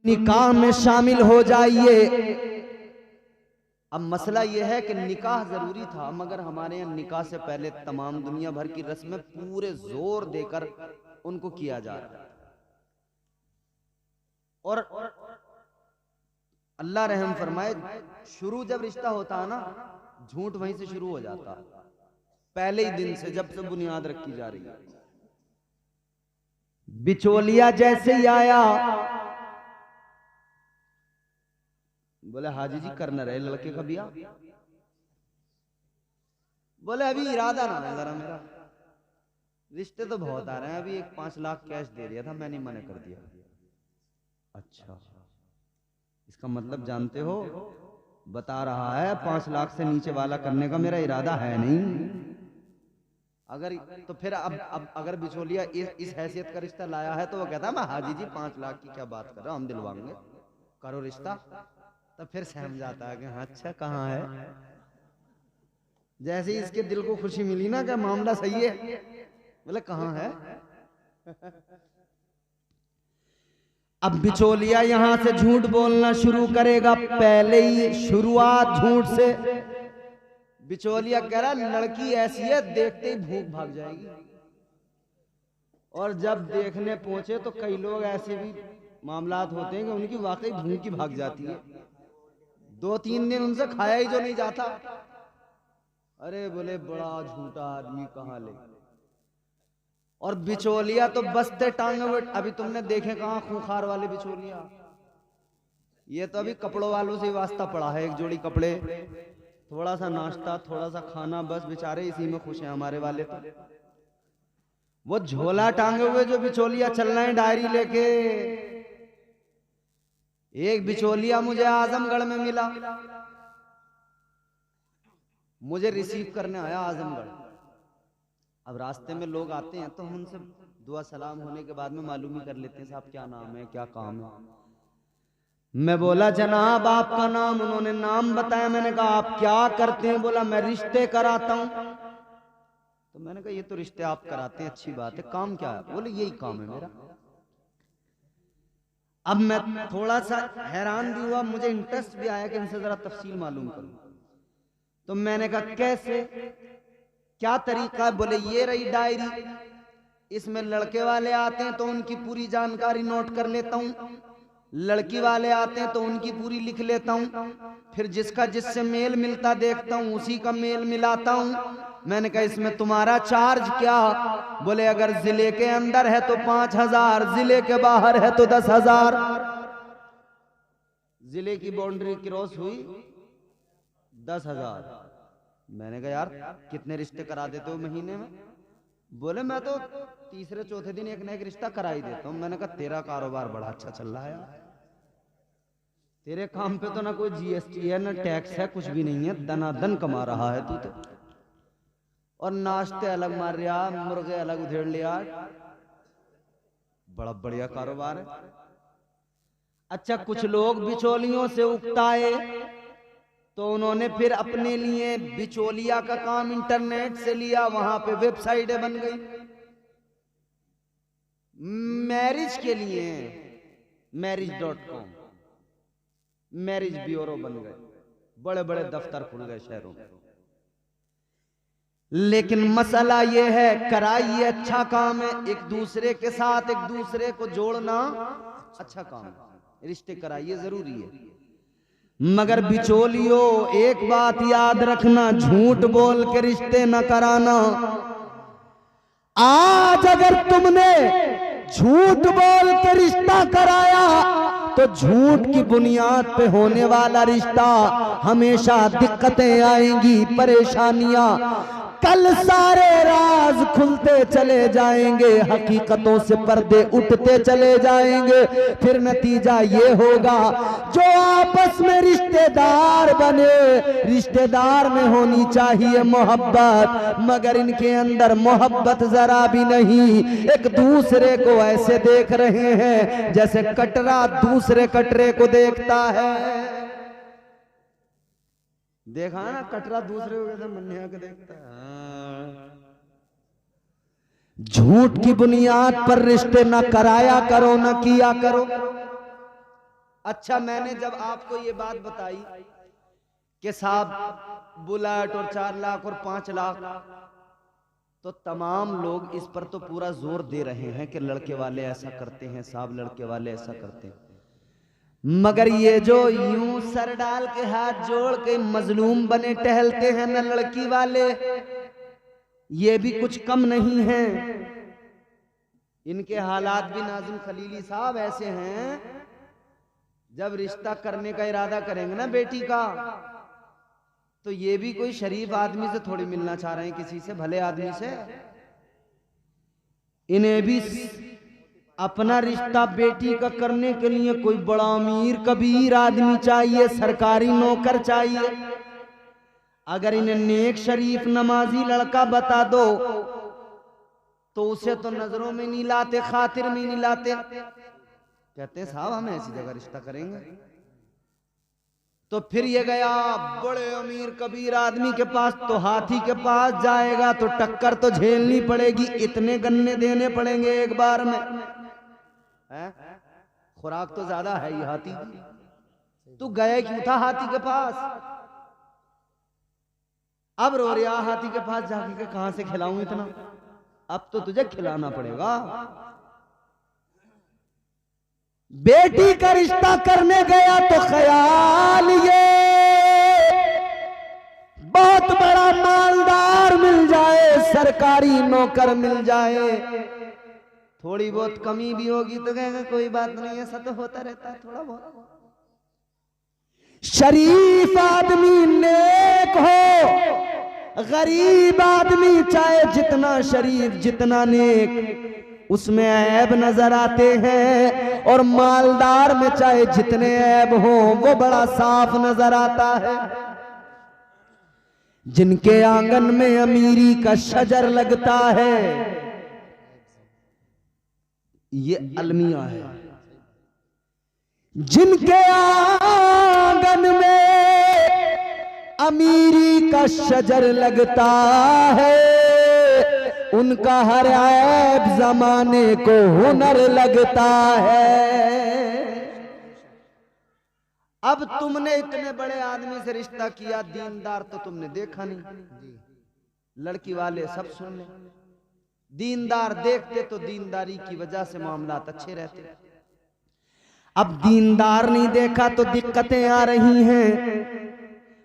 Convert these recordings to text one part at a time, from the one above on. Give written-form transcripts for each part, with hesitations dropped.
निकाह में शामिल हो जाइए। अब मसला यह है कि निकाह जरूरी था, मगर हमारे यहाँ निकाह से पहले तमाम दुनिया भर की रस्में पूरे जोर देकर उनको किया जा रहा है। और अल्लाह रहम फरमाए, शुरू जब रिश्ता होता है ना, झूठ वहीं से शुरू हो जाता है, पहले ही दिन से, जब से बुनियाद रखी जा रही है। बिचौलिया जैसे ही आया, बोले हाजी जी करना रहे लड़के का बिया। बोले अभी इरादा ना है जरा मेरा, रिश्ते तो बहुत आ रहे हैं, अभी एक 5 लाख कैश दे दिया था, मैंने मना कर दिया। अच्छा, इसका मतलब जानते हो, बता रहा है 5 लाख से नीचे वाला करने का मेरा इरादा है नहीं। अगर तो फिर अब अगर बिचौलिया इस हैसियत का रिश्ता लाया है तो वो कहता है मैं हाजी जी 5 लाख की क्या बात कर रहा हूं, हम दिलवाएंगे, करो रिश्ता। तो फिर सहम जाता है कि हाँ अच्छा कहाँ है। जैसे ही इसके दिल को खुशी मिली ना कि मामला सही है, बोले कहाँ है। अब बिचौलिया यहां से झूठ बोलना शुरू करेगा, पहले ही शुरुआत झूठ से। बिचौलिया कह रहा लड़की ऐसी है देखते ही भूख भाग जाएगी। और जब देखने पहुंचे तो कई लोग ऐसे भी मामलात होते हैं कि उनकी वाकई भूख ही भाग जाती है, 2-3 दिन उनसे खाया ही जो नहीं जाता। अरे बोले बड़ा झूठा आदमी कहाँ ले। और बिचौलिया तो बसते टांगे। अभी तुमने देखे कहाँ खूंखार वाले बिचौलिया, ये तो अभी कपड़ों वालों से वास्ता पड़ा है, एक जोड़ी कपड़े, थोड़ा सा नाश्ता, थोड़ा सा खाना, बस बेचारे इसी में खुश हैं हमारे वाले। तो वो झोला टांगे हुए जो बिचौलिया चल रहे हैं डायरी लेके। एक बिचौलिया मुझे आजमगढ़ में मिला, मुझे रिसीव करने आया आजमगढ़। अब रास्ते में लोग आते हैं तो हम उनसे दुआ सलाम होने के बाद में मालूम ही कर लेते हैं साहब क्या नाम है, क्या काम है। मैं बोला जनाब आपका नाम, उन्होंने नाम बताया। मैंने कहा आप क्या करते हैं, बोला मैं रिश्ते कराता हूं। तो मैंने कहा ये तो रिश्ते आप कराते हैं, अच्छी बात है, काम क्या है। बोले यही काम है मेरा। अब मैं थोड़ा सा हैरान भी हुआ, मुझे इंटरेस्ट भी आया कि इनसे जरा तफसील मालूम करूं। तो मैंने कहा कैसे, क्या तरीका है। बोले ये रही डायरी, इसमें लड़के वाले आते हैं तो उनकी पूरी जानकारी नोट कर लेता हूं, लड़की वाले आते हैं तो उनकी पूरी लिख लेता हूं, फिर जिसका जिससे मेल मिलता देखता हूं उसी का मेल मिलाता हूं। मैंने कहा इसमें तुम्हारा चार्ज क्या। बोले अगर जिले के अंदर है तो 5000, जिले के बाहर है तो 10,000। जिले की बाउंड्री क्रॉस हुई 10,000। मैंने कहा यार कितने रिश्ते करा देते हो महीने में। बोले मैं तो तीसरे चौथे दिन एक ना एक रिश्ता करा ही देता हूं। मैंने कहा तेरा कारोबार बड़ा अच्छा चल रहा है, तेरे काम पे तो ना कोई जीएसटी है ना टैक्स है, कुछ भी नहीं है, दनादन कमा रहा है तू तो। और नाश्ते अलग मार रहा, मुर्गे अलग उधेड़ लिया, बड़ा बढ़िया कारोबार है। अच्छा कुछ लोग बिचौलियों से उकताए तो उन्होंने फिर अपने लिए बिचौलिया का काम इंटरनेट से लिया, वहां पे वेबसाइटें बन गई मैरिज के लिए, marriage.com, मैरिज ब्यूरो बन गए, बड़े बड़े दफ्तर खुल गए शहरों में। लेकिन मसला यह है कराइए अच्छा काम है, एक दूसरे के साथ एक दूसरे को जोड़ना अच्छा काम है, रिश्ते कराइए जरूरी है। मगर बिचौलियों एक बात याद रखना, झूठ बोल के रिश्ते न कराना। आज अगर तुमने झूठ बोल के रिश्ता कराया तो झूठ की बुनियाद पे होने वाला रिश्ता हमेशा दिक्कतें आएंगी, परेशानियां। कल सारे राज खुलते चले जाएंगे, हकीकतों से पर्दे उठते चले जाएंगे। फिर नतीजा ये होगा जो आपस में रिश्तेदार बने, रिश्तेदार में होनी चाहिए मोहब्बत, मगर इनके अंदर मोहब्बत जरा भी नहीं। एक दूसरे को ऐसे देख रहे हैं जैसे कटरा दूसरे कटरे को देखता है। देखा ना कटरा दूसरे को कैसे मन्निया को देखता है। झूठ की बुनियाद पर रिश्ते न कराया करो, न किया करो। अच्छा, मैंने जब आपको ये बात बताई कि साहब बुलेट और 4 लाख और 5 लाख, तो तमाम लोग इस पर तो पूरा जोर दे रहे हैं कि लड़के वाले ऐसा करते हैं साहब, लड़के वाले ऐसा करते हैं। मगर ये जो यूं सर डाल के हाथ जोड़ के मजलूम बने टहलते हैं न लड़की वाले, ये भी कुछ कम नहीं है। इनके हालात भी नाज़िम खलीली साहब ऐसे हैं, जब रिश्ता करने का इरादा करेंगे ना बेटी का, तो ये भी कोई शरीफ आदमी से थोड़ी मिलना चाह रहे हैं, किसी से भले आदमी से। इन्हें भी अपना रिश्ता बेटी का करने के लिए कोई बड़ा अमीर कबीर आदमी चाहिए, सरकारी नौकर चाहिए। अगर इन्हें नेक शरीफ नमाजी लड़का बता दो तो उसे तो नजरों में नहीं लाते, खातिर में नहीं लाते। कहते हैं साहब हम ऐसी जगह रिश्ता करेंगे। तो फिर ये गया बड़े अमीर कबीर आदमी के पास, तो हाथी के पास जाएगा तो टक्कर तो झेलनी पड़ेगी, इतने गन्ने देने पड़ेंगे एक बार में। खुराक तो ज्यादा है ही हाथी की। तू गए क्यों था हाथी के पास? अब रो रहा हाथी के पास जाके के कहां से खिलाऊं इतना, अब तो तुझे खिलाना पड़ेगा। बेटी का रिश्ता करने गया तो ख्याल ये बहुत बड़ा मालदार मिल जाए, सरकारी नौकर मिल जाए, थोड़ी बहुत कमी भी होगी तो कहेगा कोई बात नहीं, ऐसा तो होता रहता है थोड़ा बहुत। शरीफ आदमी नेक हो, गरीब आदमी चाहे जितना शरीफ जितना नेक, उसमें ऐब नजर आते हैं, और मालदार में चाहे जितने ऐब हो वो बड़ा साफ नजर आता है। जिनके आंगन में अमीरी का शजर लगता है, ये अलमिया है। जिनके आंगन में अमीरी का शजर लगता है, उनका हर ऐब जमाने को हुनर लगता है। अब तुमने इतने बड़े आदमी से रिश्ता किया, दीनदार तो तुमने देखा नहीं, लड़की वाले सब सुन ले। दीनदार देखते तो दीनदारी की वजह से मामलात अच्छे रहते। अब दीनदार नहीं देखा तो दिक्कतें आ रही हैं,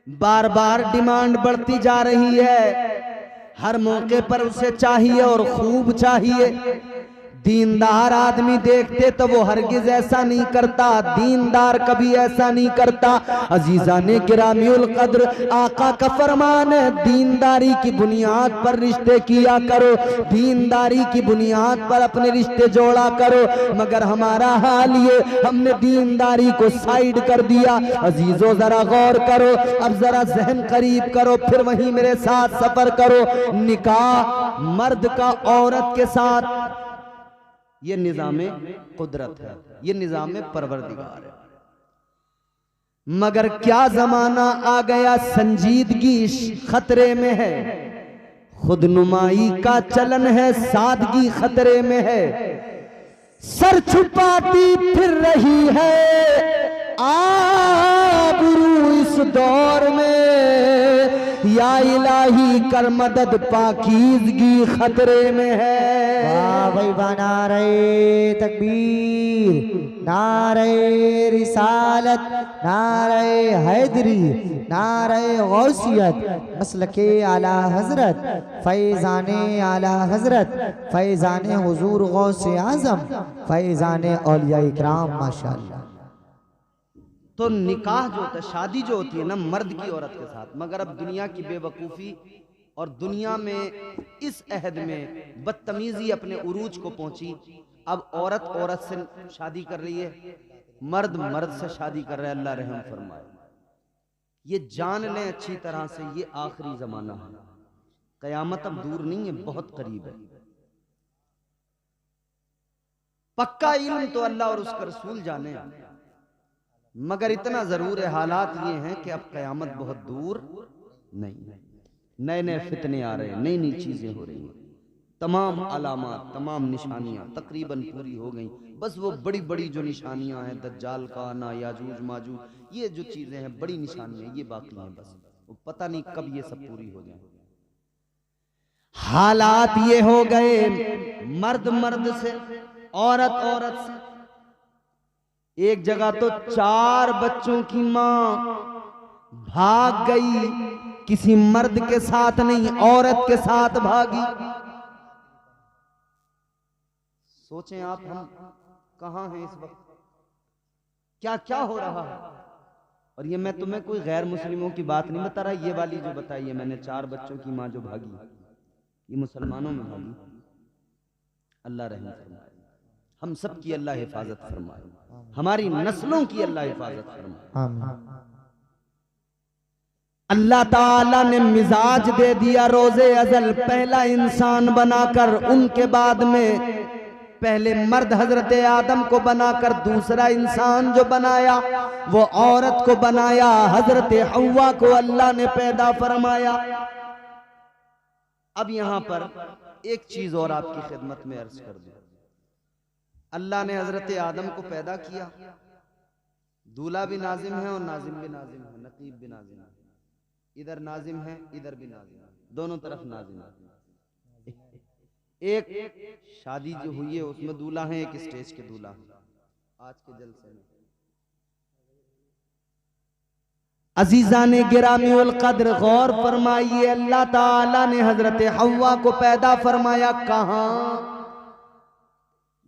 बार बार डिमांड बढ़ती जा रही है, हर मौके पर उसे चाहिए और खूब चाहिए। दीनदार आदमी देखते तो वो हरगिज ऐसा नहीं करता, दीनदार कभी ऐसा नहीं करता। अजीजा ने गिरामीउल कद्र आका का फरमान है, दीनदारी की बुनियाद पर रिश्ते किया करो, दीनदारी की बुनियाद पर अपने रिश्ते जोड़ा करो। मगर हमारा हाल ये, हमने दीनदारी को साइड कर दिया। अजीजों जरा गौर करो, अब जरा जहन करीब करो, फिर वहीं मेरे साथ सफर करो। निकाह मर्द का औरत के साथ ये निज़ामे कुदरत है, ये निज़ामे परवरदिगार है। मगर क्या जमाना आ गया, संजीदगी खतरे में है, खुदनुमाई का चलन है, सादगी खतरे में है। सर छुपाती फिर रही है आबरू इस दौर में, या इलाही कर मदद पाकीज़गी खतरे में है। वाह भाई वाह, नारे तकबीर, नारे रिसालत, नारे हैदरी, नारे गौसियत, मसलके आला हजरत, फैज़ाने आला हजरत, फैज़ाने हुजूर गौसे आज़म, फैज़ाने औलिया इकराम माशाअल्लाह। तो निकाह जो होता है, शादी जो होती है ना मर्द की औरत के साथ, मगर अब दुनिया की बेवकूफ़ी और दुनिया में इस अहद में बदतमीजी अपने उरूज को पहुंची। अब औरत औरत से शादी कर रही है, मर्द मर्द से शादी कर रहा है। अल्लाह रहम फरमाए। ये जान लें अच्छी तरह से, ये आखिरी जमाना है, कयामत अब दूर नहीं है, बहुत करीब है। पक्का इल्म तो अल्लाह और उसका रसूल जाने, मगर इतना जरूर है, हालात ये हैं कि अब कयामत बहुत दूर नहीं है। नए नए फितने आ रहे हैं, नई नई चीजें हो रही हैं। तमाम अलामात, तमाम निशानियां तकरीबन पूरी हो गई। बस वो बड़ी बड़ी जो निशानियां हैं, दज्जाल का आना, याजूज माजूज, ये जो चीजें हैं, बड़ी निशानियां, ये बाकी हैं। बस वो पता नहीं कब ये सब पूरी हो जाए। हालात ये हो गए, मर्द मर्द से, औरत औरत से। एक जगह तो 4 बच्चों की मां भाग गई, किसी मर्द के साथ नहीं, औरत के साथ भागी। सोचें आप, हम कहां हैं इस वक्त, क्या क्या हो रहा है। और ये मैं तुम्हें कोई गैर मुस्लिमों की बात नहीं बता रहा, ये वाली जो बताई है मैंने, 4 बच्चों की मां जो भागी, ये मुसलमानों में भागी। अल्लाह रहम फरमाए, हम सब की अल्लाह हिफाजत फरमाए, हमारी नस्लों की अल्लाह हिफाजत फरमाए। आमीन। अल्लाह ताला ने मिजाज दे दिया रोजे अजल, पहला इंसान बनाकर, उनके बाद में पहले मर्द हजरत आदम को बनाकर दूसरा इंसान जो बनाया वो औरत को बनाया, हजरत हव्वा को अल्लाह ने पैदा फरमाया। अब यहां पर एक चीज और आपकी खिदमत में अर्ज कर दूं। अल्लाह ने हजरत आदम को पैदा किया, दूल्हा भी नाजिम है और नाजिम भी नाजिम है, नकीब भी नाजिम है। इधर नाजिम है, इधर भी नाजिम है, दोनों तरफ नाजिम है। एक शादी जो हुई है उसमें दूल्हा है, एक स्टेज के दूल्हा है। आज के जलसे में अजीजा ने गिरामी उल कद्र गौर फरमाइए, अल्लाह ताला ने हजरत हव्वा को पैदा फरमाया कहां?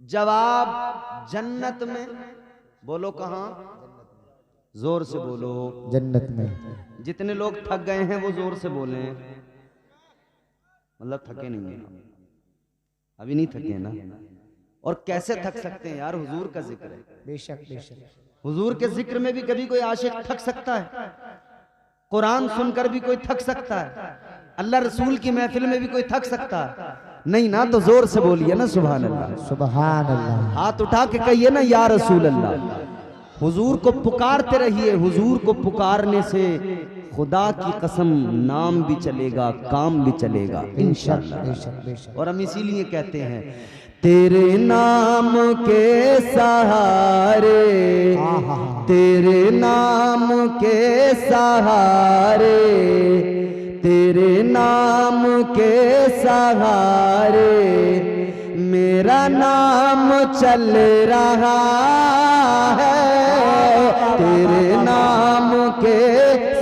जवाब, जन्नत में। बोलो कहां? जोर से बोलो। जन्नत में। जितने लोग थक गए हैं वो जोर से बोले, मतलब थके नहीं हैं, अभी नहीं थके ना। और कैसे थक सकते हैं यार, हुजूर का जिक्र है। बेशक बेशक। हुजूर के जिक्र में भी कभी कोई आशिक थक सकता है? कुरान सुनकर भी कोई थक सकता है? अल्लाह रसूल की महफिल में भी कोई थक सकता है? नहीं ना। तो जोर से बोलिए ना सुभान अल्लाह, सुभान अल्लाह। हाथ उठा के कहिए ना या रसूल अल्लाह। हुजूर को पुकारते रहिए, हुजूर को पुकारने से खुदा की कसम नाम भी चलेगा, काम भी चलेगा इंशाअल्लाह। बेशक बेशक। और हम इसीलिए कहते हैं तेरे नाम के सहारे, तेरे नाम के सहारे, तेरे नाम के सहारे मेरा नाम चल रहा है, तेरे नाम के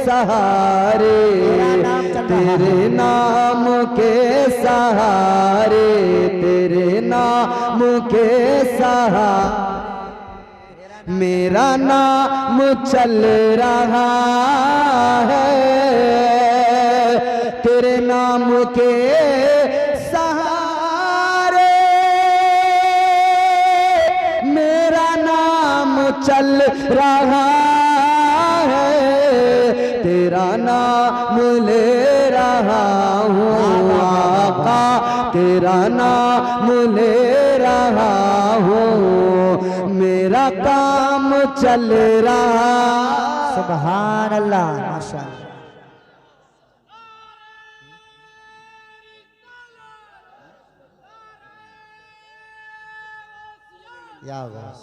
सहारे, तेरे नाम के सहारे, तेरे नाम के सहारे मेरा नाम चल रहा है, तेरे नाम के सहारे मेरा नाम चल रहा है, तेरा नाम ले रहा हूँ आका, तेरा नाम ले रहा हूँ, मेरा काम चल रहा। सुभान अल्लाह, माशाअल्लाह। या बस।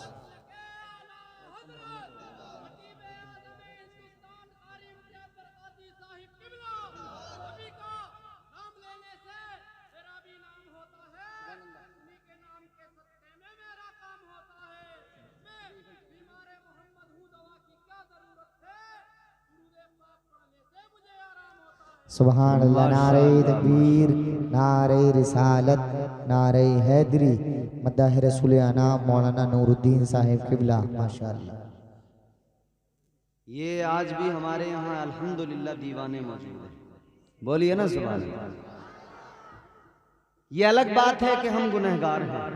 सुभान अल्लाह। नारे तकबीर, नारे रिसालत, नारे हैदरी, मद्दाह रसूल आना मौलाना नूरुद्दीन साहिब किबला माशाअल्लाह। ये आज भी हमारे यहाँ अल्हम्दुलिल्लाह दीवाने मौजूद हैं। बोलिए ना सुभान अल्लाह। ये अलग बात है कि हम गुनहगार हैं,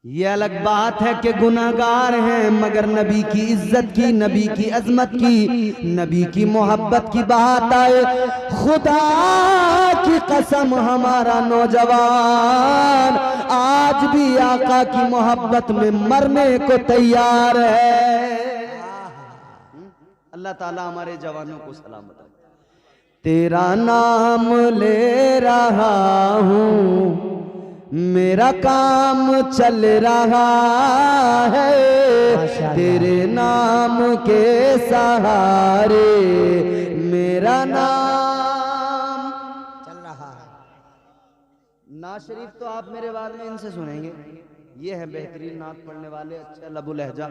ये अलग बात है कि गुनाहगार हैं, मगर नबी की इज्जत की, नबी की अजमत की, नबी की मोहब्बत की बात आए, खुदा की कसम हमारा नौजवान आज भी आका की मोहब्बत में मरने को तैयार है। अल्लाह ताला हमारे जवानों को सलामत रखे। तेरा नाम ले रहा हूँ, मेरा काम चल रहा है, माशाअल्लाह। तेरे नाम के सहारे मेरा नाम चल रहा है। नात शरीफ तो आप मेरे बाद में इनसे सुनेंगे, ये है बेहतरीन नात पढ़ने वाले, अच्छा लबो लहजा।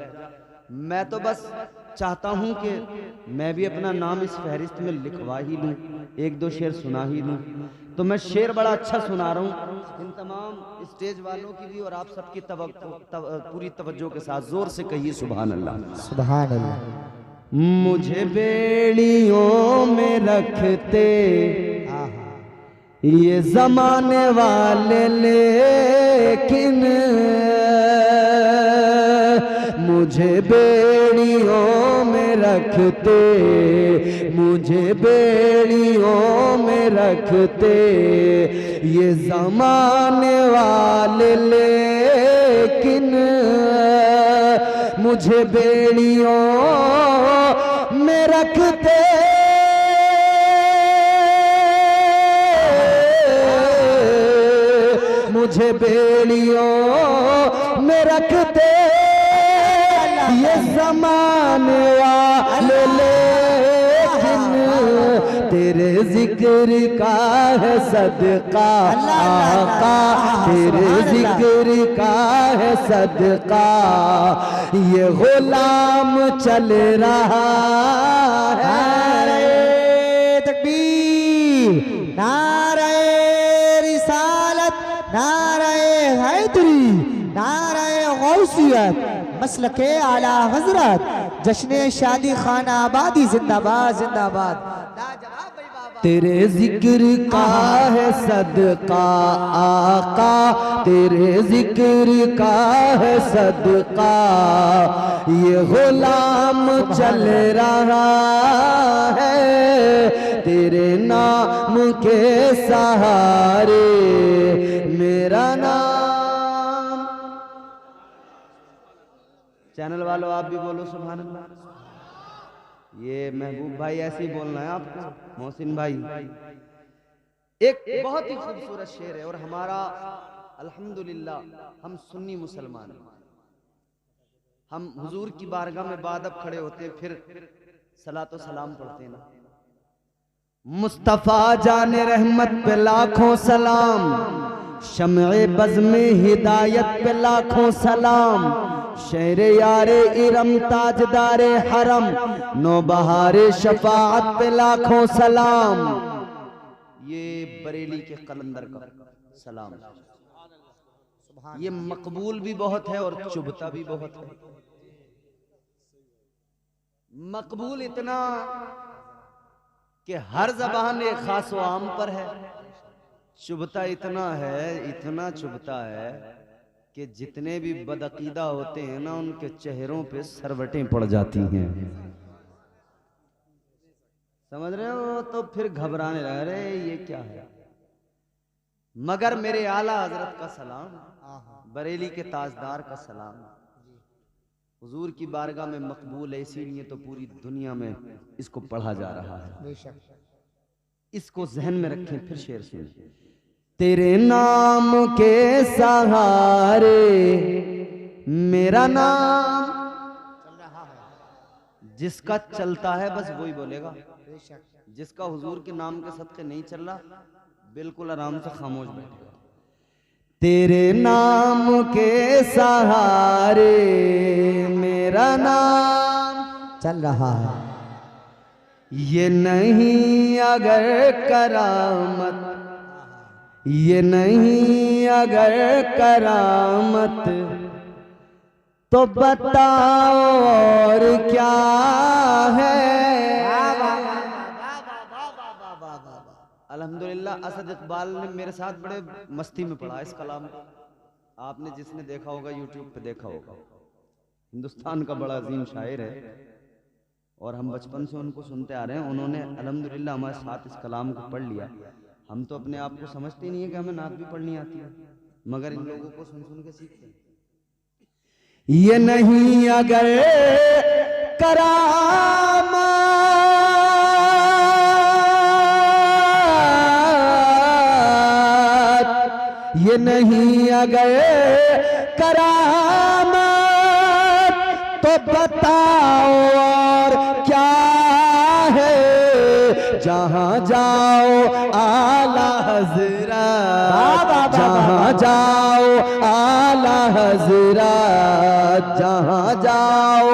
मैं तो बस चाहता हूं कि मैं भी अपना नाम इस फहरिस्त में लिखवा ही लूं, एक दो शेर सुना ही लूं। तो मैं शेर बड़ा अच्छा सुना रहा हूं इन तमाम स्टेज वालों की भी और आप सबकी पूरी तवज्जो के साथ जोर से कहिए सुभान अल्लाह। सुभान अल्लाह। मुझे बेड़ियों में रखते आहा। ये जमाने वाले, लेकिन मुझे बेड़ियों में रखते, मुझे बेड़ियों में रखते ये जमाने वाले, लेकिन मुझे बेड़ियों में रखते मुझे बेड़ियों में रखते ये ज़माने वाले, लेकिन तेरे जिक्र का है सदका आका, तेरे जिक्र का है सदका ये गुलाम चल रहा है। नारे तकबीर, नारे रिसालत, नारे हैदरी, नारे गौसियत, मसलके आला हजरत, जश्न शादी खाना आबादी जिंदाबाद जिंदाबाद। तेरे जिक्र का है सदका आका, तेरे जिक्र का है सदका ये गुलाम चल रहा है, तेरे नाम के सहारे मेरा नाम। चैनल वालों आप भी बोलो सुभान अल्लाह। ये महबूब भाई ऐसे ही बोलना है आपको, मोहसिन भाई। एक बहुत ही खूबसूरत शेर है और हमारा अल्हम्दुलिल्लाह हम सुन्नी मुसलमान हैं, हम हुजूर की बारगाह में बादब खड़े होते हैं, फिर सलातो सलाम पढ़ते हैं ना। मुस्तफा जाने रहमत पे लाखों सलाम, शम्ए बज़्म हिदायत पे लाखों सलाम, शेरे यारे इरम ताजदारे हरम, नौबहारे शफाअत पे लाखों सलाम। ये बरेली के कलंदर का सलाम, ये मकबूल भी बहुत है और चुभता भी बहुत है। मकबूल इतना कि हर जबान एक खास व आम पर है, चुभता इतना है, इतना चुभता है कि जितने भी बदअकीदा होते हैं ना उनके चेहरों पे सरवटें पड़ जाती हैं, समझ रहे हो? तो फिर घबराने लग रहे ये क्या है। मगर मेरे आला हजरत का सलाम, बरेली के ताजदार का सलाम हुजूर की बारगाह में मकबूल है, इसीलिए तो पूरी दुनिया में इसको पढ़ा जा रहा है। इसको जहन में रखें। फिर शेर सुनिए। तेरे नाम के सहारे मेरा नाम चल रहा है। जिसका चलता है बस वही बोलेगा, जिसका हुजूर के नाम के सदके नहीं चल रहा बिल्कुल आराम से खामोश बैठेगा। तेरे नाम के सहारे मेरा नाम चल रहा है। ये नहीं अगर करामत, ये नहीं अगर करामत तो बताओ और क्या है। अल्हम्दुलिल्लाह असद इकबाल ने मेरे साथ बड़े मस्ती में पढ़ा इस कलाम को। आपने जिसने देखा होगा यूट्यूब पे देखा होगा। हिंदुस्तान का बड़ा अजीम शायर है और हम बचपन से उनको सुनते आ रहे हैं। उन्होंने अल्हम्दुलिल्लाह हमारे साथ इस कलाम को पढ़ लिया। हम तो अपने आप को समझते नहीं है कि हमें नात भी पढ़नी आती है, मगर इन लोगों को सुन सुन के सीखते हैं। ये नहीं अगर करामा ये नहीं अगर करामत तो बताओ और क्या है। जहाँ जाओ आला हजरत, जहाँ जाओ आला हजरत, जहाँ जाओ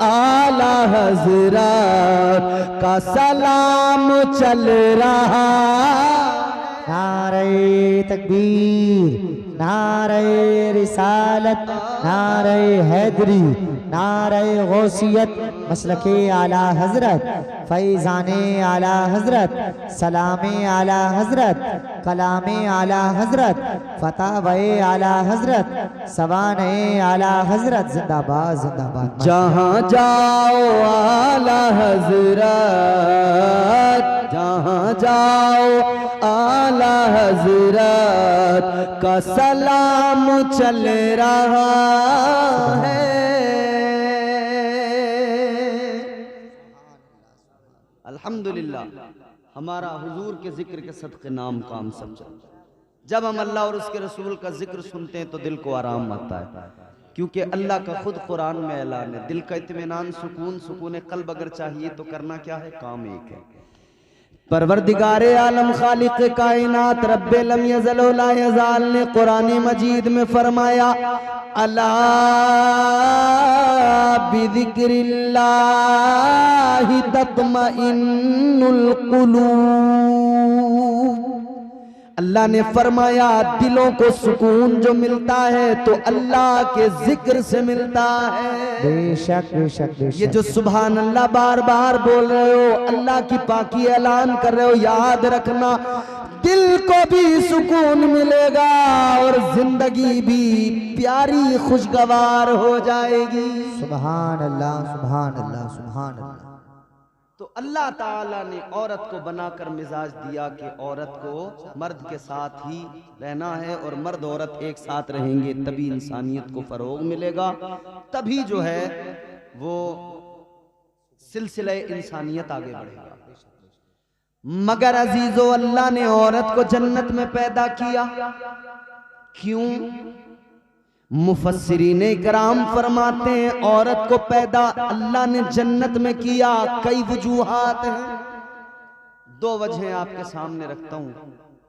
आला हजरत का सलाम चल रहा। नारे तकबीर, नारे रिसालत, नारे हैदरी, नारे गौसियत, मसलके आला हजरत, फैज़ाने आला हजरत, सलामे आला हजरत, कलामे आला हजरत, फतावे आला हजरत, सवाने आला हजरत। जिंदाबाद जिंदाबाद। जहाँ जाओ आला हजरत, जहाँ जाओ आला हजरत का सलाम चल रहा है। अल्हम्दुलिल्लाह, हमारा हुजूर के जिक्र के सदक़े नाम काम सब चलता है। जब हम अल्लाह और उसके रसूल का जिक्र सुनते हैं तो दिल को आराम आता है, क्योंकि अल्लाह का खुद कुरान में ऐलान है, दिल का इत्मीनान, सुकून, सुकून कल्ब अगर चाहिए तो करना क्या है, काम एक है। परवरदिगारे आलम खालिक कायनात रब्बे लम यज़ल व ला यज़ाल ने कुरान मजीद में फरमाया, अला बिज़िक्रिल्लाहि तत्मइन्नुल क़ुलूब। अल्लाह ने फरमाया दिलों को सुकून जो मिलता है तो अल्लाह के जिक्र से मिलता है। बेशक बेशक बेशक। ये जो सुभान अल्लाह बार बार बोल रहे हो, अल्लाह की पाकी ऐलान कर रहे हो, याद रखना दिल को भी सुकून मिलेगा और जिंदगी भी प्यारी खुशगवार हो जाएगी। सुभान अल्लाह सुभान अल्लाह सुभान अल्लाह। तो अल्लाह ताला ने औरत को बनाकर मिजाज दिया कि औरत को मर्द के साथ ही रहना है और मर्द औरत एक साथ रहेंगे, तभी इंसानियत को फरोग मिलेगा, तभी जो है वो सिलसिला इंसानियत आगे बढ़ेगा। मगर अजीजो, अल्लाह ने औरत को जन्नत में पैदा किया, क्यों? मुफस्सिरीन इकराम फरमाते हैं औरत को पैदा अल्लाह ने जन्नत में किया, कई वजूहात हैं। दो वजहें आपके सामने रखता हूं,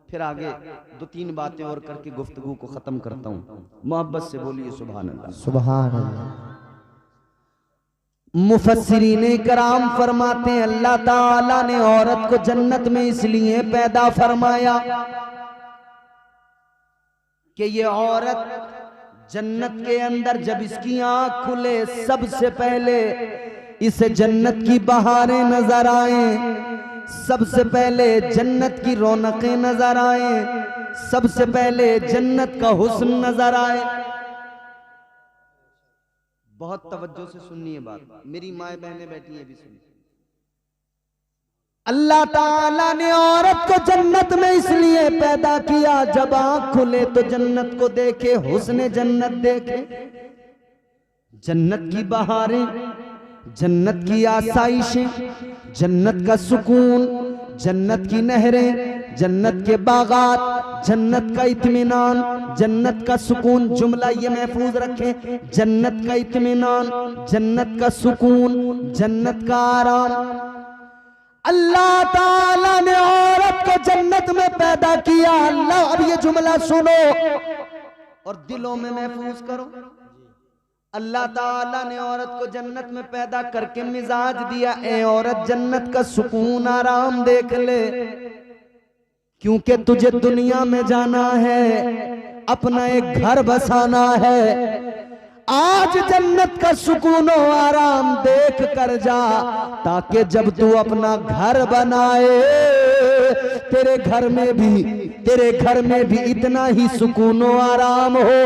फिर आगे दो तीन बातें और करके गुफ्तगू को खत्म करता हूं। मोहब्बत से बोलिए सुभान अल्लाह सुभान अल्लाह। मुफस्सिरीन इकराम फरमाते हैं अल्लाह ताला ने औरत को जन्नत में इसलिए पैदा फरमाया कि ये औरत जन्नत के अंदर जब इसकी आंख खुले सबसे पहले इसे जन्नत की बहारें नजर आए, सबसे पहले जन्नत की रौनकें नजर आए, सबसे पहले जन्नत का हुस्न नजर आए। बहुत तवज्जो से सुनिए बात, मेरी माए बहनें बैठी है भी सुनिए। अल्लाह ताला ने औरत को जन्नत में इसलिए पैदा किया, जब आंख खुले तो जन्नत को देखे, हुस्न जन्नत देखे, जन्नत की बहारें, जन्नत की आसाइशें, जन्नत का सुकून, जन्नत की नहरें, जन्नत के बागात, जन्नत का इत्मीनान, जन्नत का सुकून। जुमला ये महफूज रखें, जन्नत का इत्मीनान, जन्नत का सुकून, जन्नत का आराम। अल्लाह ताला ने औरत को जन्नत में पैदा किया। अल्लाह, अब ये जुमला सुनो और दिलों में महफूज करो। अल्लाह ताला ने औरत को जन्नत में पैदा करके मिजाज दिया, ए औरत जन्नत का सुकून आराम देख ले, क्योंकि तुझे दुनिया में जाना है, अपना एक घर बसाना है। आज जन्नत का सुकून और आराम देख कर जा, ताकि जब तू अपना घर बनाए तेरे घर में भी इतना ही सुकून और आराम हो।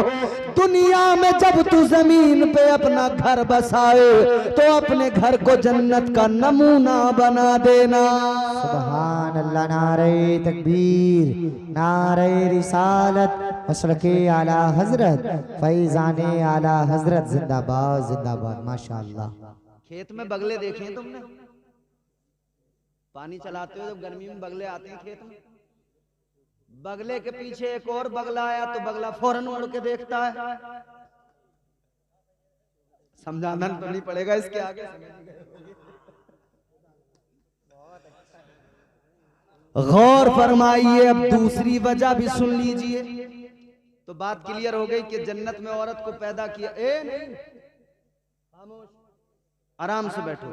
दुनिया में जब तू जमीन पे अपना घर बसाए तो अपने घर को जन्नत का नमूना बना देना। सुभान अल्लाह। नारे तकबीर, नारे रिसालत, मसलके आला हजरत, फैज़ाने आला हजरत। जिंदाबाद जिंदाबाद। माशाअल्लाह। खेत में बगले देखे हैं तुमने? पानी चलाते हो जब गर्मी में बगले आते हैं खेत में, बगले के पीछे एक और बगला आया तो बगला फौरन मुड़ के देखता है। समझाना तो नहीं पड़ेगा इसके आगे। गौर फरमाइए, अब दूसरी वजह भी सुन लीजिए। तो बात क्लियर हो गई कि जन्नत में औरत को पैदा किया। नहीं, खामोश, आराम से बैठो।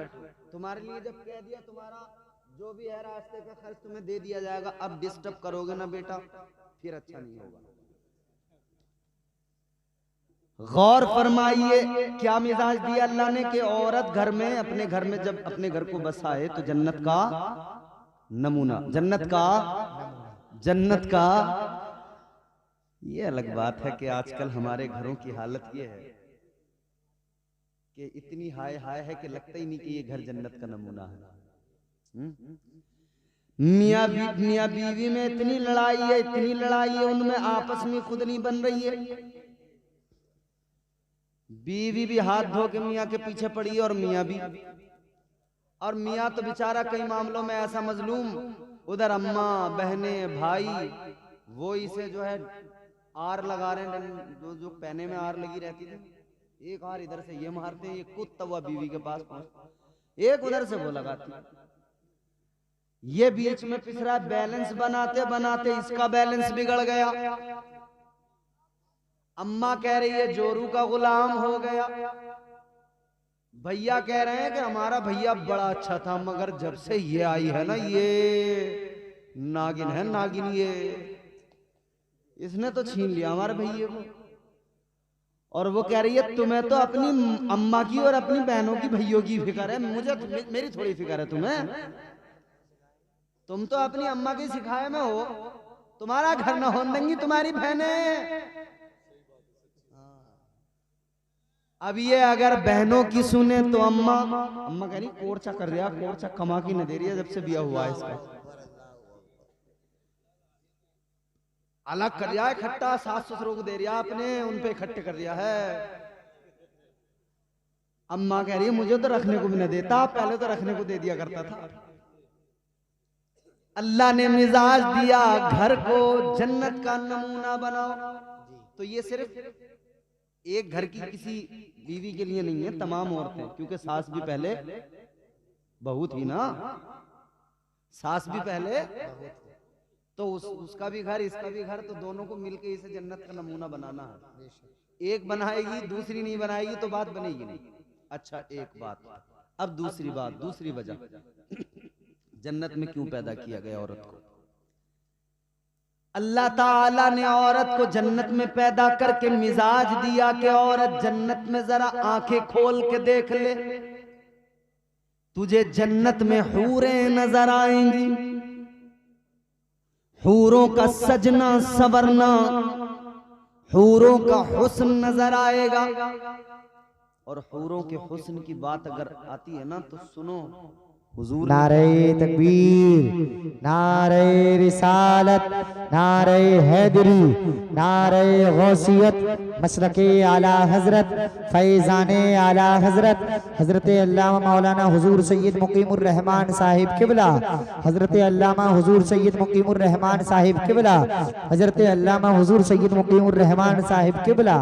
तुम्हारे लिए जब कह दिया तुम्हारा जो भी है रास्ते का खर्च तुम्हें दे दिया जाएगा, अब डिस्टर्ब करोगे ना बेटा फिर अच्छा नहीं होगा। गौर फरमाइए क्या मिजाज दिया अल्लाह ने कि औरत घर में अपने घर में जब अपने घर को बसाए तो जन्नत का नमूना, जन्नत का। ये अलग बात है कि आजकल हमारे घरों की हालत ये है कि इतनी हाय हाय है कि लगता ही नहीं कि ये घर जन्नत का नमूना है। मियाँ बीवी में इतनी लड़ाई है, उनमें आपस में खुद नहीं बन रही है। बीवी भी हाथ धो के मियाँ के पीछे पड़ी है और मियाँ भी, और मियाँ तो बेचारा कई मामलों में ऐसा मजलूम, उधर अम्मा बहने भाई वो इसे जो है आर लगा रहे हैं, जो पहने में आर लगी रहती थी, एक आर इधर से ये मारते हैं, ये कुत्ता हुआ बीवी के पास पहुंचता, एक उधर से वो लगाती, ये बीच में पिसरा। बैलेंस बनाते बनाते इसका बैलेंस बिगड़ गया। अम्मा कह रही है जोरू का गुलाम हो गया, भैया कह रहे हैं कि हमारा भैया बड़ा अच्छा था, मगर जब से ये आई है ना, ये नागिन है, नागिन, ये इसने तो छीन लिया हमारे भैया को। और वो कह रही है तुम्हें तो अपनी अम्मा की और अपनी बहनों की भैयों की फिक्र है, मुझे मेरी थोड़ी फिक्र है तुम्हें। तुम तो अपनी अम्मा की सिखाए में हो, तुम्हारा घर न होने देंगी तुम्हारी बहनें। अब ये अगर बहनों की सुने तो अम्मा कह रही कोर्चा कर दिया, कोर्चा कमा की न दे रही है जब से बिया हुआ है इसका, अलग कर दिया है खट्टा, सास ससुरों को दे दिया आपने, उन पे इकट्ठे कर दिया है। अम्मा कह रही है मुझे तो रखने को भी न देता, पहले तो रखने को दे दिया करता था। अल्लाह ने मिजाज दिया घर को जन्नत का नमूना बनाओ, तो ये सिर्फ एक घर की किसी बीवी के लिए नहीं है, तमाम औरतें, क्योंकि सास भी पहले बहू थी ना, सास भी पहले, तो उसका भी घर इसका भी घर, तो दोनों को मिलके इसे जन्नत का नमूना बनाना है। एक बनाएगी दूसरी नहीं बनाएगी तो बात बनेगी नहीं। अच्छा एक बात, अब दूसरी बात, दूसरी वजह जन्नत में क्यों पैदा किया गया औरत को। अल्लाह ताला ने औरत को जन्नत में पैदा करके मिजाज दिया कि औरत जन्नत में जरा आंखें खोल के देख ले, तुझे जन्नत में हूरें नजर आएंगी, हूरों का सजना सवरना, हूरों का हुस्न नजर आएगा। और हूरों के हुस्न की बात अगर आती है ना तो सुनो, हुजूर नारे तकबीर, नारे रिसालत, नारे हैदरी, नारे गौसियत, मसलके आला हजरत, फैजाने आला हजरत, हजरत अल्लामा मौलाना हुजूर सैयद मुकीमुर रहमान साहिब किबला, हजरत अल्लामा हुजूर सैयद मुकीमुर रहमान साहिब किबला, हजरत अल्लामा हुजूर सैयद मुकीमुर रहमान साहिब किबला,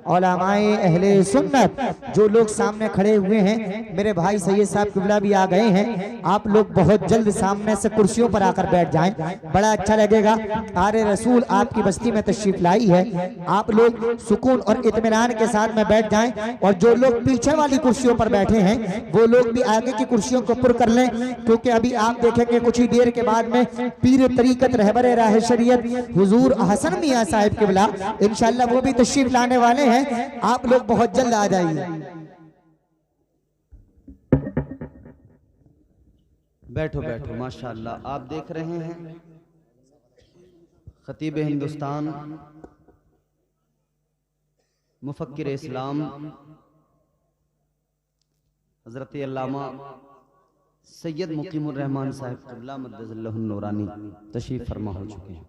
उलमाए अहले सुन्नत, जो लोग सामने खड़े हुए हैं, मेरे भाई सैयद साहब किबला भी आ गए हैं, आप लोग बहुत जल्द सामने से कुर्सियों पर आकर बैठ जाएं, बड़ा अच्छा लगेगा। आरे रसूल आपकी बस्ती में तशरीफ लाई है, आप लोग सुकून और इत्मीनान के साथ में बैठ जाएं, और जो लोग पीछे वाली कुर्सियों पर बैठे हैं वो लोग भी आगे की कुर्सियों को पुर कर लें, क्योंकि अभी आप देखेंगे कुछ ही देर के बाद में पीर तरीकत रहबर राह शरीयत हुजूर हसन मियां साहिब किबला इंशाअल्लाह वो भी तशरीफ लाने वाले हैं, आप लोग बहुत जल्द आ जाइए। बैठो बैठो, माशाअल्लाह। आप देख रहे हैं खतीब हिंदुस्तान, मुफक्किर इस्लाम हजरत अल्लामा सैयद मुकीमुर रहमान साहिब क़िबला मद्दज़ल्लहुन नूरानी तशरीफ फरमा हो चुके हैं।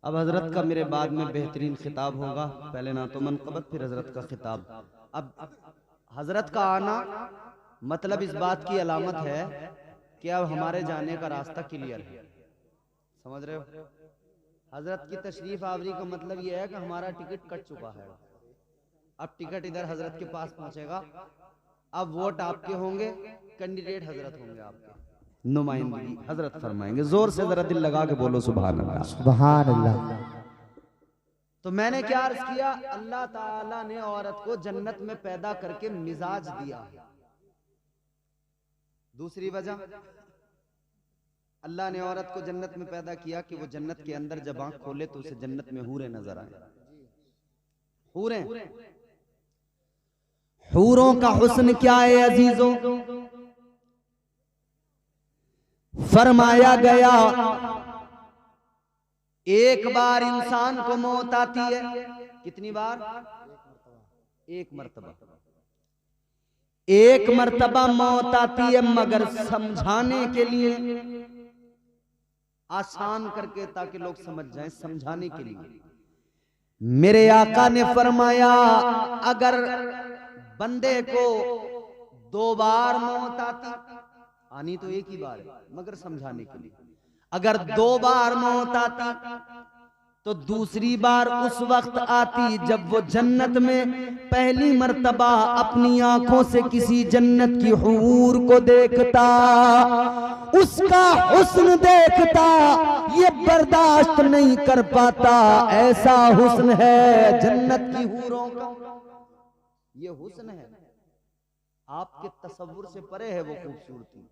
अब हजरत का मेरे बाद में बेहतरीन खिताब होगा, पहले ना तो मनक़बत फिर हजरत का खिताब। अब हजरत का आना मतलब इस बात की अलामत है कि अब हमारे जाने का रास्ता क्लियर है, समझ रहे हो। हजरत की तशरीफ आवरी का मतलब यह है कि हमारा टिकट कट चुका है, अब टिकट इधर हजरत के पास पहुंचेगा, अब वोट आपके होंगे, कैंडिडेट हजरत होंगे, आपके नुमाइंदगी हजरत फरमाएंगे। जोर से जरा दिल लगा के बोलो सुभान अल्लाह। सुभान अल्लाह। तो मैंने क्या अर्ज किया, अल्लाह ताला ने औरत को जन्नत में पैदा करके मिजाज दिया। दूसरी वजह, अल्लाह ने औरत को जन्नत में पैदा किया कि वो जन्नत के अंदर जब आंख खोले तो उसे जन्नत में हूरें नजर आए। हूरें, हूरों का हुस्न क्या है अजीजों? फरमाया गया एक बार इंसान को मौत आती है, कितनी बार? एक मर्तबा। एक मर्तबा मौत आती है, मगर समझाने के लिए, आसान करके ताकि लोग समझ जाएं, समझाने के लिए मेरे आका ने फरमाया अगर बंदे को 2 बार मौत आनी तो एक ही बार है, मगर समझाने के लिए, अगर 2 बार मौत आती तो दूसरी बार उस वक्त आती जब वो जन्नत में पहली मर्तबा अपनी आंखों से किसी जन्नत की हूर को देखता, उसका हुस्न देखता, ये बर्दाश्त नहीं कर पाता। ऐसा हुस्न है जन्नत की हूरों का, ये हुस्न है, आपके तसव्वुर से परे है वो खूबसूरती।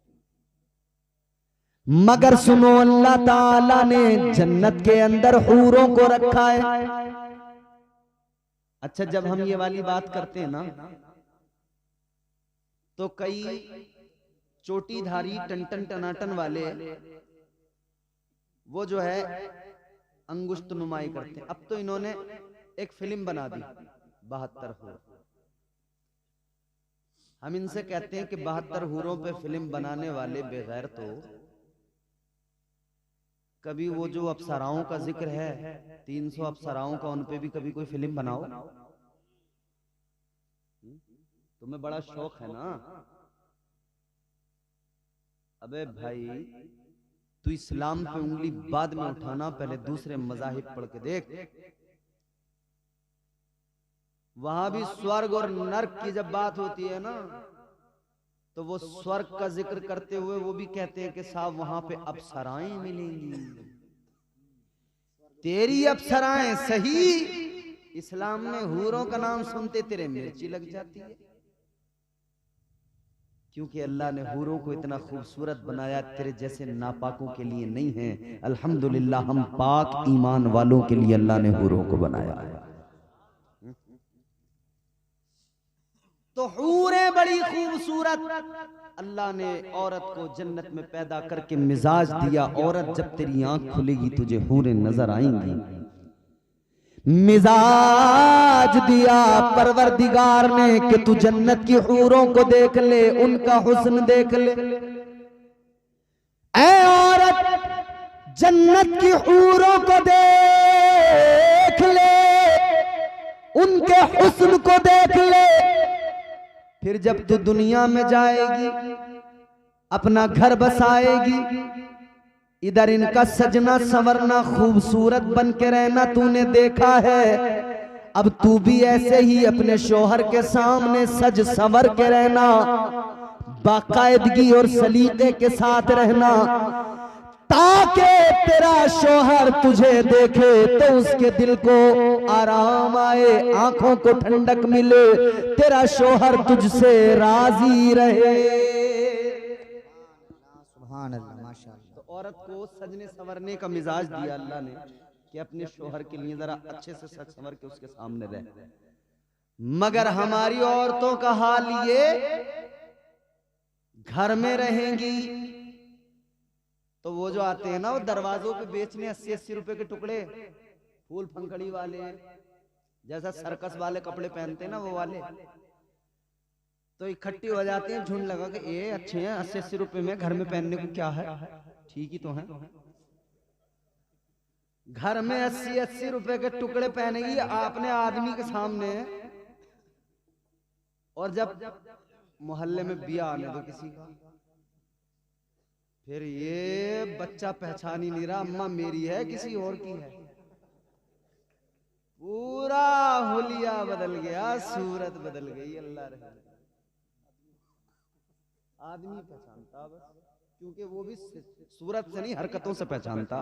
मगर सुनो, अल्लाह ताला ने जन्नत के अंदर हूरों को रखा है। अच्छा, जब हम ये वाली बात करते हैं ना, तो कई चोटीधारी टन टनाटन वाले वो जो है अंगुष्ठ नुमाई करते हैं। अब तो इन्होंने एक फिल्म बना दी 72 हूर। हम इनसे कहते हैं कि 72 हूरों पे फिल्म बनाने वाले बेगैर, तो कभी वो जो अप्सराओं का जिक्र है 300 अप्सराओं का, उन पे भी कभी कोई फिल्म बनाओ। तुम्हें बड़ा शौक है ना? अबे भाई, तू इस्लाम पे उंगली बाद में उठाना, पहले दूसरे मजाहिब पढ़ के देख। वहां भी स्वर्ग और नर्क की जब बात होती है ना, तो वो स्वर्ग का जिक्र करते हुए वो भी कहते हैं कि साहब वहां पे अप्सराएं मिलेंगी। तेरी अप्सराएं सही, इस्लाम में हूरों का नाम सुनते तेरे मिर्ची लग जाती है, क्योंकि अल्लाह ने हूरों को इतना खूबसूरत बनाया, तेरे जैसे नापाकों के लिए नहीं है। अल्हम्दुलिल्लाह, हम पाक ईमान वालों के लिए अल्लाह ने हूरों को बनाया है। तो हूरें बड़ी खूबसूरत, अल्लाह ने औरत को जन्नत में पैदा करके मिजाज दिया। औरत जब तेरी आंख खुलेगी तुझे हूरें नजर आएंगी। मिजाज दिया परवरदिगार ने कि तू जन्नत की हूरों को देख ले, उनका हुस्न देख ले। ऐ औरत, जन्नत की हूरों को देख ले, उनके हुस्न को देख ले। फिर जब तू दुनिया में जाएगी, अपना घर बसाएगी, इधर इनका सजना संवरना, खूबसूरत बन के रहना तूने देखा है। अब तू भी ऐसे ही अपने शोहर के सामने सज संवर के रहना, बाकायदगी और सलीके के साथ रहना, ताकि तेरा शोहर तुझे देखे तो उसके दिल को आराम आए, आंखों को ठंडक मिले, तेरा शोहर तुझसे राजी रहे। सुभान अल्लाह, माशाअल्लाह। तो औरत को सजने संवरने का मिजाज दिया अल्लाह ने कि अपने शोहर के लिए जरा अच्छे से सज संवर के उसके सामने रहे। मगर हमारी औरतों का हाल ये, घर में रहेंगी तो वो जो आते हैं ना, वो दरवाजों पे बेचने 80-80 रुपए के टुकड़े, फूल फंकड़ी वाले, जैसा सर्कस वाले कपड़े पहनते हैं ना वो वाले, तो इकट्ठी हो जाती हैं झुंड लगा के, ये अच्छे हैं 80-80 रुपए में, घर में पहनने को क्या है, ठीक ही तो है। घर में 80-80 रुपए के टुकड़े पहनेगी आपने आदमी के सामने, और जब मोहल्ले में बिया आने दो किसी का, फिर ये बच्चा पहचान ही नहीं रहा, अम्मा मेरी है किसी और की है। पूरा हुलिया बदल गया, सूरत बदल गई। अल्लाह रहे, आदमी पहचानता बस, क्योंकि वो भी सूरत से नहीं हरकतों से पहचानता।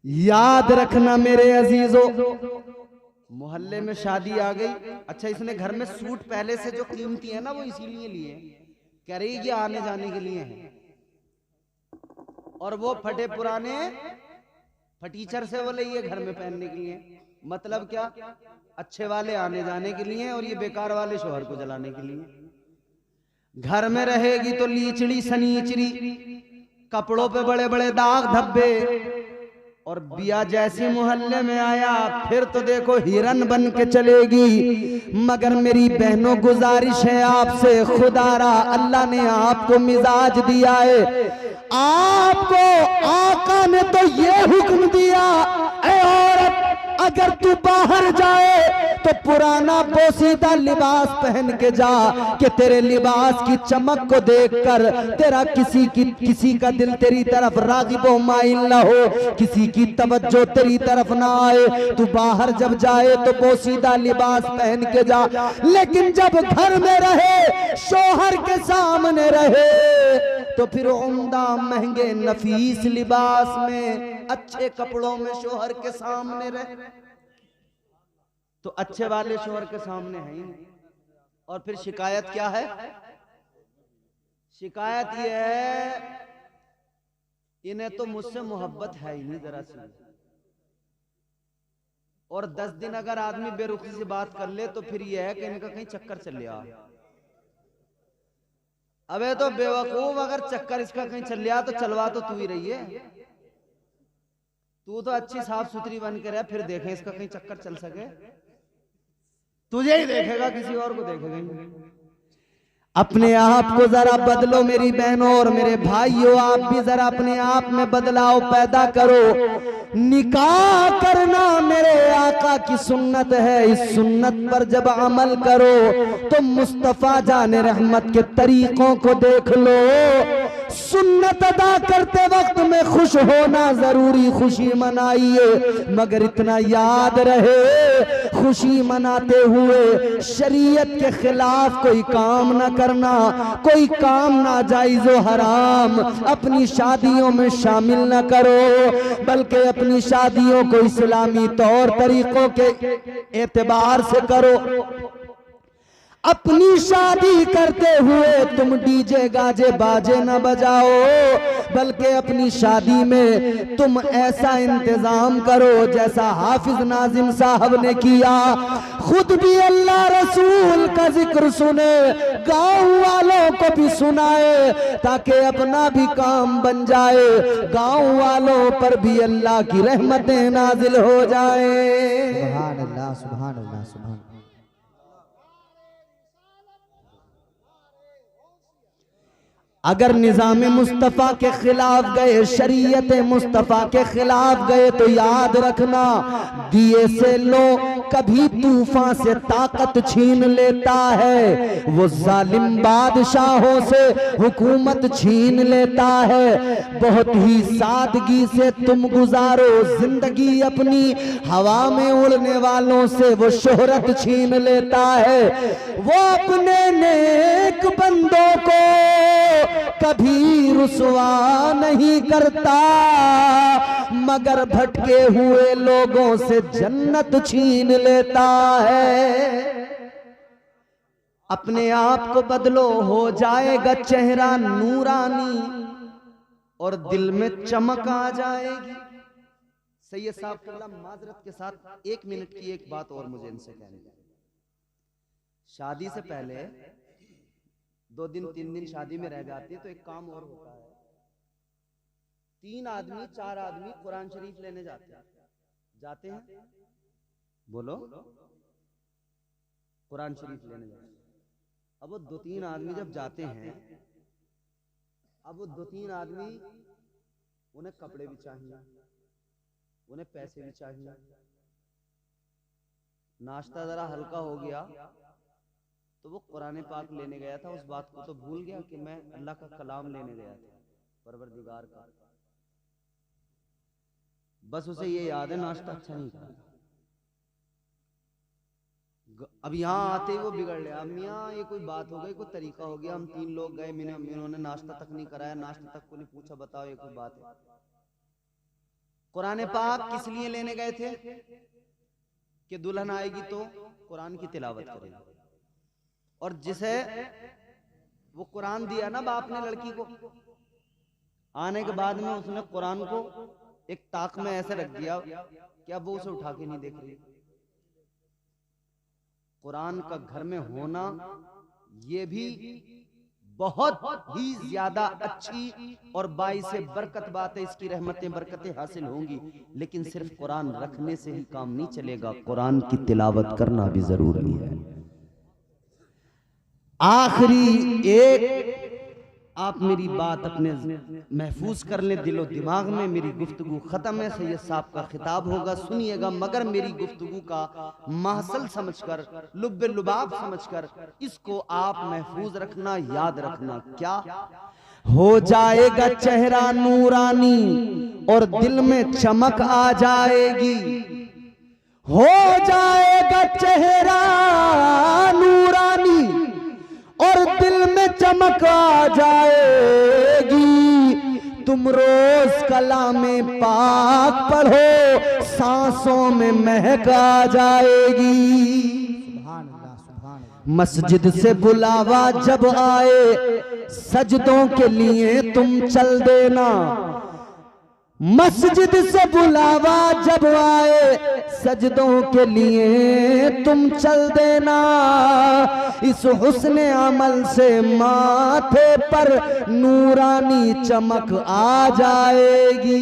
याद रखना मेरे अजीजों, मोहल्ले में शादी आ गई। अच्छा, इसने घर में सूट पहले से जो कीमती है ना, वो इसीलिए लिए, कह रही ये आने जाने के लिए है। और वो फटे पुराने फटीचर से बोले ये घर में पहनने के लिए। मतलब क्या, अच्छे वाले आने जाने के लिए और ये बेकार वाले शोहर को जलाने के लिए। घर में रहेगी तो लीचड़ी सनीचरी, कपड़ों पे बड़े बड़े दाग धब्बे, और बिया जैसी मोहल्ले में आया फिर तो देखो हिरन बन के चलेगी। मगर मेरी बहनों, गुजारिश है आपसे, खुदारा अल्लाह ने आपको मिजाज दिया है, आपको आका ने तो ये हुक्म दिया, ऐ औरत अगर तू बाहर जाए तो पुराना पोसीदा लिबास पहन के जा, कि तेरे लिबास की चमक को देखकर तेरा किसी का दिल तेरी तरफ रागिब व माइल ना हो, किसी की तवज्जो तेरी तरफ ना आए। तू बाहर जब जाए तो पोसीदा लिबास पहन के जा, लेकिन जब घर में रहे, शोहर के सामने रहे, तो फिर उम्दा महंगे नफीस लिबास में, अच्छे कपड़ों में शोहर के सामने रहे, तो अच्छे वाले शोहर के सामने है ही नहीं। और फिर शिकायत क्या है? शिकायत ये है, इन्हें तो मुझसे मोहब्बत है ही नहीं जरा सी। और 10 दिन अगर आदमी बेरुखी से बात कर ले तो फिर यह है कि इनका कहीं चक्कर चल लिया। अबे तो बेवकूफ, अगर चक्कर इसका कहीं चल लिया तो चलवा तो तू ही रही है। तू तो अच्छी साफ सुथरी बन के रह, फिर देखें इसका कहीं चक्कर चल सके। तुझे ही देखेगा, किसी और को देखेगा नहीं। अपने आप को जरा बदलो मेरी बहनों और मेरे भाइयों, आप भी जरा अपने आप में बदलाव पैदा करो। निकाह करना मेरे आका की सुन्नत है, इस सुन्नत पर जब अमल करो तो मुस्तफा जाने रहमत के तरीकों को देख लो। सुन्नत अदा करते वक्त में खुश होना जरूरी, खुशी मनाइए, मगर इतना याद रहे खुशी मनाते हुए शरीयत के खिलाफ कोई काम ना करना, कोई काम नाजायज व हराम अपनी शादियों में शामिल न करो, बल्कि अपनी शादियों को इस्लामी तौर तरीकों के एतबार से करो। अपनी शादी करते हुए तुम डीजे गाजे बाजे न बजाओ, बल्कि अपनी शादी में तुम ऐसा इंतजाम करो जैसा हाफिज नाजिम साहब ने किया। खुद भी अल्लाह रसूल का जिक्र सुने, गांव वालों को भी सुनाए, ताकि अपना भी काम बन जाए, गांव वालों पर भी अल्लाह की रहमतें नाजिल हो जाए। सुभान अल्लाह, सुभान अल्लाह, सुभान। अगर निज़ाम मुस्तफ़ा के खिलाफ गए, शरीयत मुस्तफ़ा के खिलाफ गए, तो याद रखना दिए से लो कभी तूफान से ताकत छीन लेता है, वो जालिम बादशाहों से हुकूमत छीन लेता है। बहुत ही सादगी से तुम गुजारो जिंदगी अपनी, हवा में उड़ने वालों से वो शोहरत छीन लेता है। वो अपने नेक बंदों को कभी रुसवा नहीं करता, मगर भटके हुए लोगों से जन्नत छीन लेता है। अपने आप को बदलो, हो जाएगा चेहरा नूरानी और दिल में चमक आ जाएगी। सैयद साहब कल्ला माजरत के साथ 1 मिनट की एक बात और मुझे इनसे कहनी है। शादी से पहले 2 दिन 3 दिन शादी में रह जाती है तो एक काम और होता है, 3 आदमी 4 आदमी कुरान शरीफ लेने जाते हैं, बोलो, कुरान शरीफ लेने जाते हैं। अब वो 2-3 आदमी जब जाते हैं, अब वो 2-3 आदमी, उन्हें कपड़े भी चाहिए, उन्हें पैसे भी चाहिए, नाश्ता जरा हल्का हो गया तो वो कुरान पाक लेने गया था, उस बात को तो भूल गया कि मैं अल्लाह का कलाम लेने गया था, परवरदिगार का। बस उसे ये याद है नाश्ता अच्छा नहीं करा। अब यहाँ आते ही वो बिगड़ गया। अब मियाँ ये कोई बात हो गई, कोई तरीका हो गया, हम 3 लोग गए, इन्होंने नाश्ता तक नहीं कराया, नाश्ता तक को नहीं पूछा, बताओ ये कोई बात है? कुरान पाक किस लिए लेने गए थे? कि दुल्हन आएगी तो कुरान की तिलावत करेगी। और जिसे वो कुरान दिया ना बाप ने लड़की को, आने के बाद में उसने कुरान को एक ताक में ऐसे रख दिया कि अब वो उसे उठा के नहीं देख रही। कुरान का घर में होना ये भी बहुत ही ज्यादा अच्छी और बाइसे बरकत बात है। इसकी रहमतें बरकतें हासिल होंगी, लेकिन सिर्फ कुरान रखने से ही काम नहीं चलेगा, कुरान की तिलावत करना भी जरूरी है। आखिरी एक आप मेरी बात अपने महफूज कर ले दिलो दिमाग में। मेरी गुफ्तगू खत्म है, सैयद साहब का खिताब होगा, सुनिएगा, मगर मेरी गुफ्तगू का महसल समझकर, लुब्बे लुबाब समझकर इसको आप महफूज रखना, याद रखना। क्या हो जाएगा चेहरा नूरानी और दिल में चमक आ जाएगी। हो जाएगा चेहरा नूरानी और दिल में चमक आ जाएगी। तुम रोज कलामे पाक पढ़ो, सांसों में महक आ जाएगी। मस्जिद से बुलावा जब आए, सजदों के लिए तुम चल देना। मस्जिद से बुलावा जब आए, सजदों के लिए तुम चल देना। इस हुस्ने अमल से माथे पर नूरानी चमक आ जाएगी।